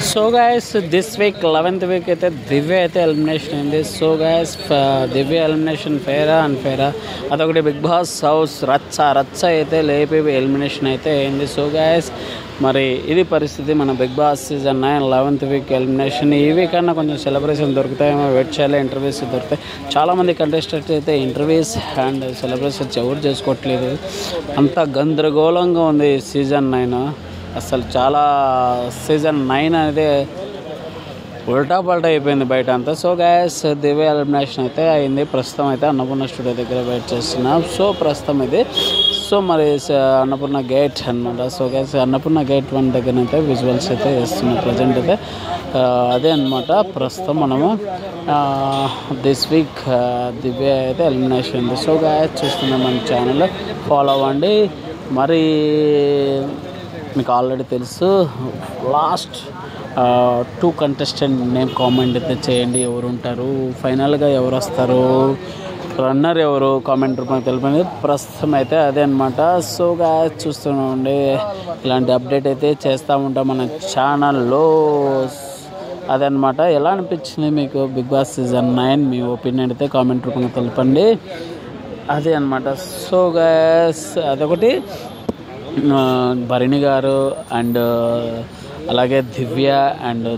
So guys this week 11th week అయితే దివ్య అయితే elimination అయింది. సో గైస్ దివ్య ఎలిమినేషన్ ఫేరా అండ్ ఫేరా అదొకటి బిగ్ బాస్ హౌస్ రచ్చ అయితే లేపి ఎలిమినేషన్ అయితే అయింది. సో గైస్ మరి ఇది పరిస్థితి మన Bigg Boss season 9 11th week elimination. ఈ వీక్ అన్నా కొంచెం సెలబ్రేషన్ దొరుకుతాయేమో వెయిట్ చేయాలి. ఇంటర్వ్యూస్ దొరుకుతాయి. చాలామంది కంటెస్టెంట్స్ అయితే ఇంటర్వ్యూస్ అండ్ సెలబ్రేషన్స్ ఎవరు చేసుకోవట్లేదు. అంత గందరగోళంగా ఉంది సీజన్ 9. అసలు చాలా సీజన్ 9 అనేది ఉల్టా పల్టా అయిపోయింది బయట అంతా. సో గ్యాస్ దివ్య ఎలిమినేషన్ అయితే అయింది. ప్రస్తుతం అయితే అన్నపూర్ణ స్టూడియో దగ్గర వెయిట్ చేస్తున్నాం. సో ప్రస్తుతం ఇది సో మరి అన్నపూర్ణ గేట్ అనమాట. సో గ్యాస్ అన్నపూర్ణ గేట్ 1 దగ్గర అయితే విజువల్స్ అయితే వేస్తున్నాం ప్రజెంట్ అయితే. అదే అనమాట ప్రస్తుతం మనము దిస్ వీక్ దివ్య అయితే ఎలిమినేషన్ ఉంది. సో గ్యాస్ చూస్తున్నాం మన ఛానల్ ఫాలో అవ్వండి. మరి మీకు ఆల్రెడీ తెలుసు లాస్ట్ 2 కంటెస్టెంట్ నేమ్ కామెంట్ అయితే చేయండి. ఎవరు ఉంటారు, ఫైనల్గా ఎవరు వస్తారు, రన్నర్ ఎవరు కామెంట్ రూపంలో తెలిపండి. ప్రస్తుతం అయితే అదే అనమాట. సోగా చూస్తుండే ఇలాంటి అప్డేట్ అయితే చేస్తూ ఉంటాం మన ఛానల్లో. అదనమాట. ఎలా అనిపించింది మీకు బిగ్ బాస్ సీజన్ 9? మీ ఒపీనియన్ అయితే కామెంట్ రూపంలో తెలపండి. అదే అనమాట. సో గైస్ అదొకటి భరణి గారు అండ్ అలాగే దివ్య అండ్